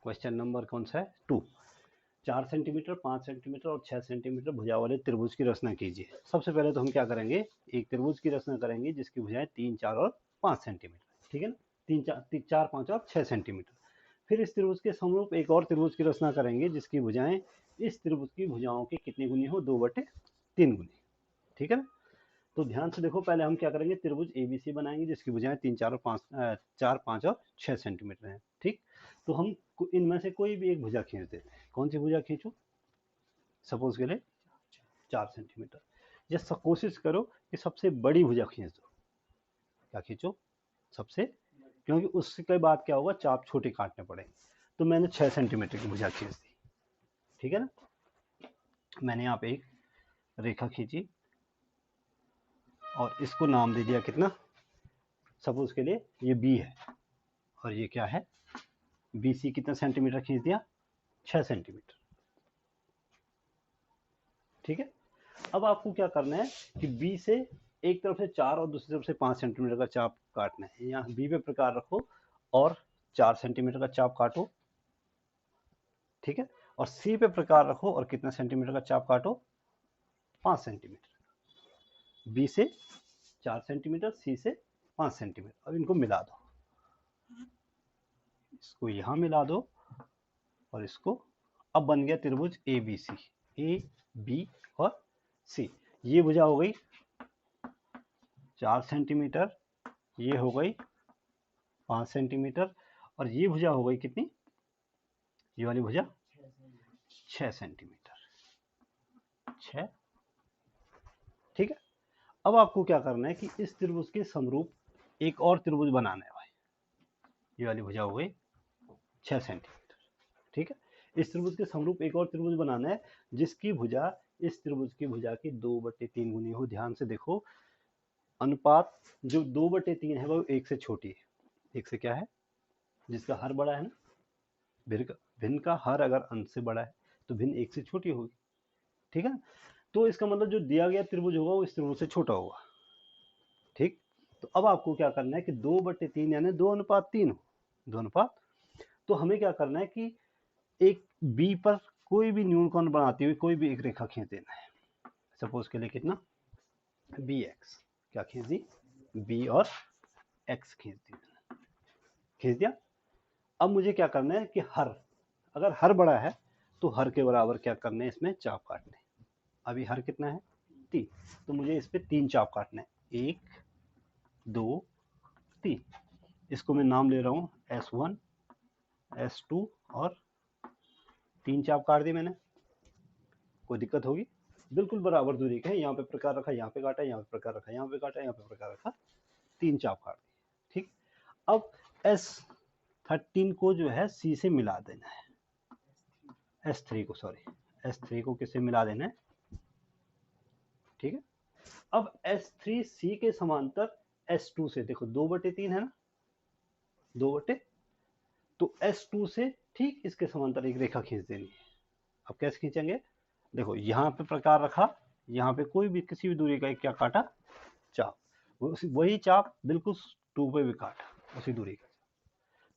Question number कौन सा है 2। 4 सेंटीमीटर, 5 सेंटीमीटर और 6 सेंटीमीटर भुजा वाले त्रिभुज की रचना कीजिए। सबसे पहले तो हम क्या करेंगे, एक त्रिभुज की रचना करेंगे जिसकी भुजाएं 3, 4 और 5 सेंटीमीटर, ठीक है ना। 3, 4, 5 और 6 सेंटीमीटर। फिर इस त्रिभुज के समरूप एक और त्रिभुज की रचना करेंगे जिसकी भुजाएं इस त्रिभुज की भुजाओं के कितनी गुनी हो, 2/3 गुनी, ठीक है ना। तो ध्यान से देखो, पहले हम क्या करेंगे, त्रिभुज एबीसी बनाएंगे जिसकी भुजाएं 3, 4 और 5, 4, 5 और 6 सेंटीमीटर है, ठीक। तो हम इनमें से कोई भी एक भुजा खींच देते हैं। कौन सी भुजा खींचूं, सपोज के लिए 4 सेंटीमीटर। या कोशिश करो कि सबसे बड़ी भुजा खींच दो। क्या खींचो, सबसे, क्योंकि उसके बाद क्या होगा, चाप छोटे काटने पड़ेंगे। तो मैंने 6 सेंटीमीटर की भुजा खींच दी, ठीक है ना। मैंने यहाँ पे एक रेखा खींची और इसको नाम दे दिया कितना, सपोज के लिए ये बी है और ये क्या है, बी सी। कितना सेंटीमीटर खींच दिया, 6 सेंटीमीटर, ठीक है। अब आपको क्या करना है कि बी से एक तरफ से 4 और दूसरी तरफ से 5 सेंटीमीटर का चाप काटना है। यहाँ बी पे प्रकार रखो और 4 सेंटीमीटर का चाप काटो, ठीक है। और सी पे प्रकार रखो और कितना सेंटीमीटर का चाप काटो, 5 सेंटीमीटर। बी से 4 सेंटीमीटर, सी से 5 सेंटीमीटर। अब इनको मिला दो, इसको यहाँ मिला दो और इसको, अब बन गया त्रिभुज A B C. A B और सी, ये भुजा हो गई 4 सेंटीमीटर, ये हो गई 5 सेंटीमीटर और ये भुजा हो गई कितनी, ये वाली भुजा 6 सेंटीमीटर, 6, ठीक है। अब आपको क्या करना है कि इस त्रिभुज के समरूप एक और त्रिभुज बनाना है भाई। ये वाली भुजा हो गई 6 सेंटीमीटर, ठीक है। इस त्रिभुज के समरूप एक और त्रिभुज बनाना है जिसकी भुजा इस त्रिभुज की भुजा की 2/3 गुनी हो। ध्यान से देखो, अनुपात जो 2/3 है वो 1 से छोटी है। 1 से क्या है, जिसका हर बड़ा है ना, भिन्न का हर अगर अंश से बड़ा है तो भिन्न 1 से छोटी होगी, ठीक है। तो इसका मतलब जो दिया गया त्रिभुज होगा वो इस त्रिभुज से छोटा होगा, ठीक। तो अब आपको क्या करना है कि 2/3 यानी 2:3 हो, 2 अनुपात। तो हमें क्या करना है कि एक बी पर कोई भी न्यूनकोण बनाते हुए कोई भी एक रेखा खींच देना है। सपोज के लिए कितना, बी एक्स। क्या खींच दी, बी और एक्स खींच दी, खींच दिया। अब मुझे क्या करना है कि हर, अगर हर बड़ा है तो हर के बराबर क्या करना है, इसमें चाप काटने। अभी हर कितना है, 3, तो मुझे इस पे 3 चाप काटना है, 1, 2, 3। इसको मैं नाम ले रहा हूँ S1, S2 और 3 चाप काट दिए मैंने। कोई दिक्कत होगी, बिल्कुल बराबर दूरी के हैं। यहाँ पे प्रकार रखा, यहाँ पे काटा, यहाँ पे प्रकार रखा, यहाँ पे काटा, यहाँ पे प्रकार रखा, 3 चाप काट दिए, ठीक। अब S13 को जो है C से मिला देना है, S3 को, सॉरी, S3 को किससे मिला देना है, ठीक है। अब S3C के समांतर S2 से, देखो 2/3 है ना, 2/, तो S2 से ठीक इसके समांतर एक रेखा खींच देनी है। अब कैसे खींचेंगे, देखो यहाँ पे प्रकार रखा, यहाँ पे कोई भी किसी भी दूरी का एक क्या काटा, चाप, वही चाप बिल्कुल 2 पे भी काटा, उसी दूरी का।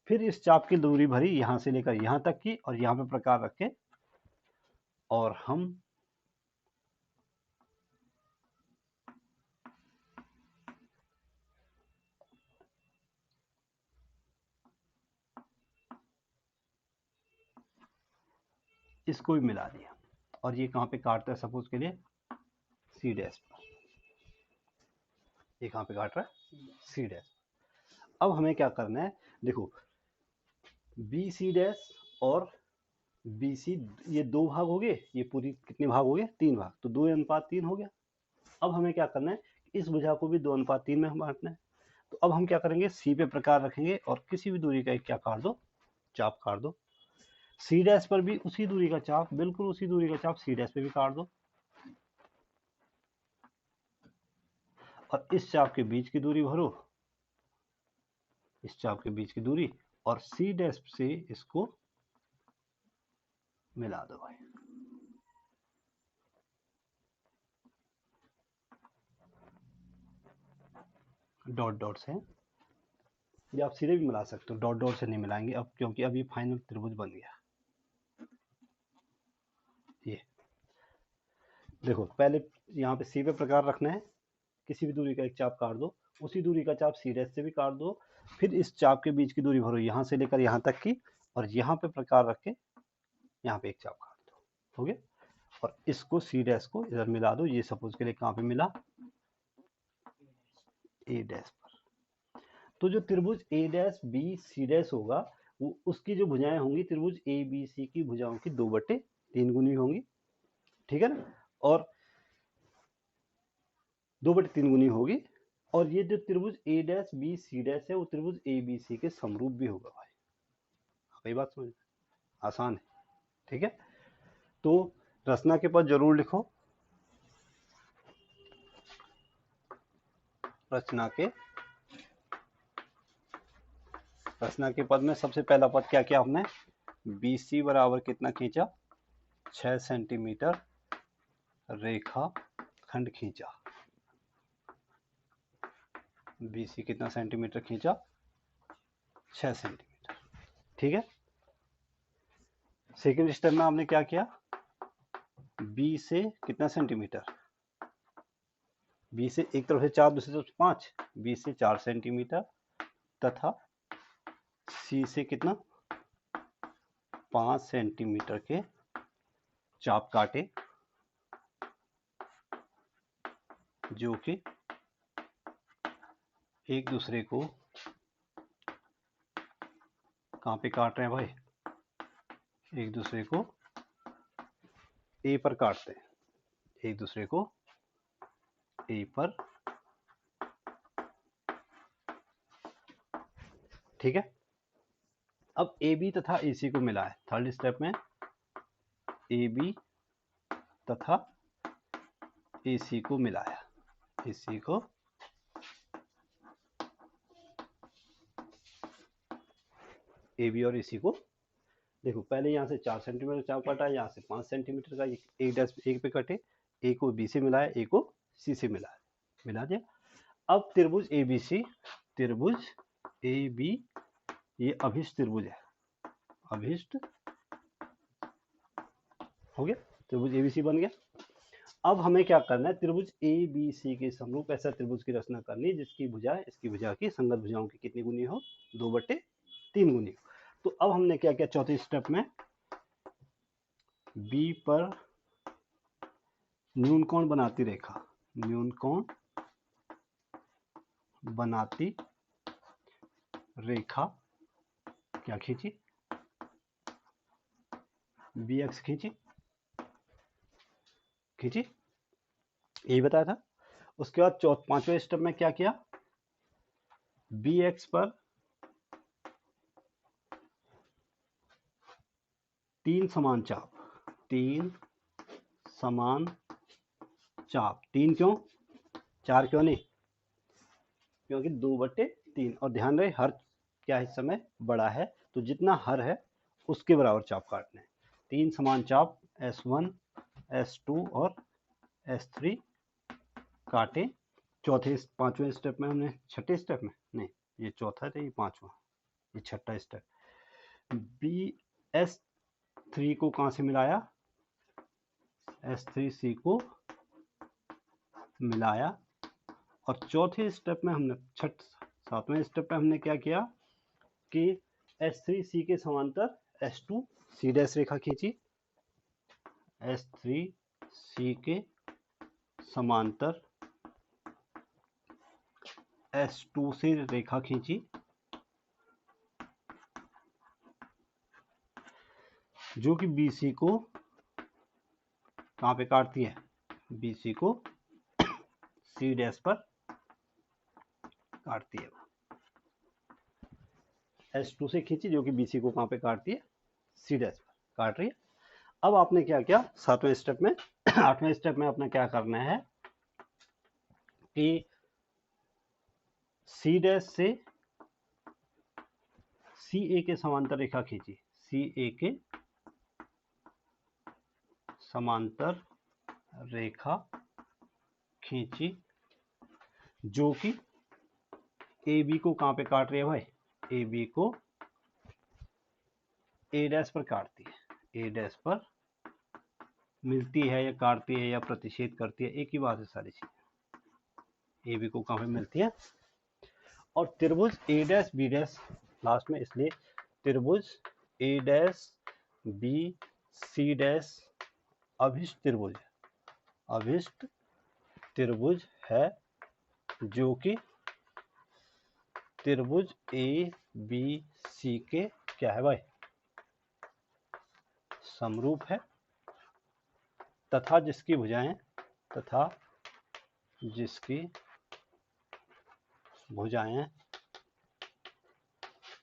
फिर इस चाप की दूरी भरी यहाँ से लेकर यहाँ तक की और यहाँ पे प्रकार रखे और हम इसको भी मिला दिया। और ये कहाँ पे काटता है, सपोज के लिए सी डैश पर, ये कहाँ पे काट रहा है, सी डैश। अब हमें क्या करना है, देखो बी सी डैश और बी सी, ये 2 भाग हो गए, ये पूरी कितने भाग हो गए, 3 भाग, तो 2:3 हो गया। अब हमें क्या करना है, इस भुजा को भी 2:3 में बांटना है। तो अब हम क्या करेंगे, सी पे प्रकार रखेंगे और किसी भी दूरी का एक क्या काट दो, चाप काट दो। सी डैश पर भी उसी दूरी का चाप, बिल्कुल उसी दूरी का चाप सी डैश पे भी काट दो। और इस चाप के बीच की दूरी भरो, इस चाप के बीच की दूरी, और सी डैश से इसको मिला दो भाई। डॉट डॉट से ये आप सीधे भी मिला सकते हो, डॉट डॉट से नहीं मिलाएंगे अब, क्योंकि अब ये फाइनल त्रिभुज बन गया। ये देखो, पहले यहाँ पे सी पे प्रकार रखना है, किसी भी दूरी का एक चाप काट दो, उसी दूरी का चाप सी डैश से भी काट दो, फिर इस चाप के बीच की दूरी भरो यहाँ से लेकर यहाँ तक की, और यहाँ पे प्रकार रख के यहाँ पे एक चाप काट दो, हो गया। और इसको सी डैश को इधर मिला दो, ये सपोज के लिए कहाँ पे मिला, ए डैश पर। तो जो त्रिभुज ए डैश बी सी डैश होगा, वो उसकी जो भुजाएं होंगी त्रिभुज ए बी सी की भुजाओं की 2/3 गुनी होंगी, ठीक है ना, और 2/3 गुनी होगी। और ये जो त्रिभुज ए डैश बी सी डैश है, वो त्रिभुज ए बी सी के समरूप भी होगा भाई। वही बात समझ, आसान है, ठीक है। तो रचना के पद जरूर लिखो, रचना के पद में सबसे पहला पद क्या किया हमने, BC बराबर कितना खींचा, 6 सेंटीमीटर रेखा खंड खींचा। BC कितना सेंटीमीटर खींचा, 6 सेंटीमीटर, ठीक है। सेकंड स्टेप में हमने क्या किया, B से कितना सेंटीमीटर, B से एक तरफ से 4 दूसरी तरफ 5, B से 4 सेंटीमीटर, तथा C से कितना 5 सेंटीमीटर के चाप काटे, जो कि एक दूसरे को कहाँ पे काट रहे हैं भाई, एक दूसरे को ए पर काटते हैं, एक दूसरे को ए पर, ठीक है। अब ए बी तथा ए सी को मिला है, थर्ड स्टेप में ए बी तथा ए सी को मिलाया, ए सी को ए बी और ए सी को, देखो पहले यहाँ से 4 सेंटीमीटर चाप काटा, यहाँ से 5 सेंटीमीटर का एक डैश एक पे कटे, ए को बी से मिलाया, ए को सी से मिलाया, मिला दिया। अब त्रिभुज ए बी सी, त्रिभुज ए बी, ये अभिष्ट त्रिभुज है, अभिष्ट हो गया, त्रिभुज ए बी सी बन गया। अब हमें क्या करना है, त्रिभुज ए बी सी के समरूप ऐसा त्रिभुज की रचना करनी है जिसकी भुजा इसकी भुजा की संगत भुजाओं की कितनी गुनी हो, 2/3 गुनी हो। तो अब हमने क्या किया, चौथे स्टेप में बी पर न्यून कोण बनाती रेखा, न्यून कोण बनाती रेखा क्या खींची, बी एक्स खींची, यही बताया था। उसके बाद पांचवें स्टेप में क्या किया, बी एक्स पर 3 समान चाप, 3 समान चाप, 3 क्यों 4 क्यों नहीं, क्योंकि 2/3, और ध्यान रहे हर क्या इस समय बड़ा है, तो जितना हर है उसके बराबर चाप काटने, 3 समान चाप S1 S2 और S3 काटे। पांचवें स्टेप में हमने, छठे स्टेप में नहीं, ये चौथा था, ये पांचवा, ये छठा स्टेप, बी S3 को कहां से मिलाया, S3C को मिलाया। और चौथे स्टेप में हमने, सातवें स्टेप में हमने क्या किया कि S3C के समांतर S2C डैश रेखा खींची, S3C के समांतर S2 से रेखा खींची, जो कि BC को कहां पे काटती है, BC को C डैश पर काटती है, S2 से खींची जो कि BC को कहां पे काटती है, C डैश पर काट रही है। अब आपने क्या किया सातवें स्टेप में, आठवें स्टेप में अपना क्या करना है कि C डैश से CA के समांतर रेखा खींची, CA के समांतर रेखा खींची, जो कि AB को कहां पे काट रही है भाई, ए बी को ए डैश पर काटती है, ए डैश पर मिलती है या काटती है या प्रतिच्छेद करती है, एक ही बात है सारी चीजें। ए बी को कहाँ पे मिलती है। और त्रिभुज ए डैश बी डैश लास्ट में, इसलिए त्रिभुज ए डैश बी सी डैश अभिष्ट त्रिभुज है, अभिष्ट त्रिभुज है जो कि त्रिभुज ए बी सी के क्या है भाई, समरूप है, तथा जिसकी भुजाएं, तथा जिसकी भुजाएं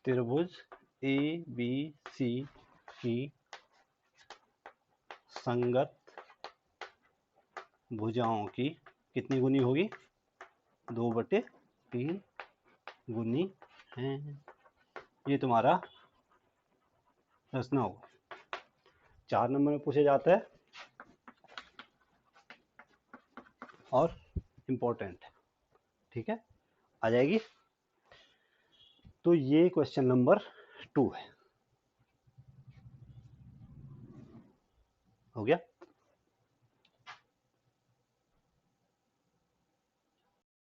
त्रिभुज ए बी सी की संगत भुजाओं की कितनी गुनी होगी, 2/3 गुनी है। ये तुम्हारा प्रश्न होगा, 4 नंबर में पूछे जाता है और इम्पोर्टेंट है, ठीक है, आ जाएगी। तो ये क्वेश्चन नंबर 2 है, हो गया।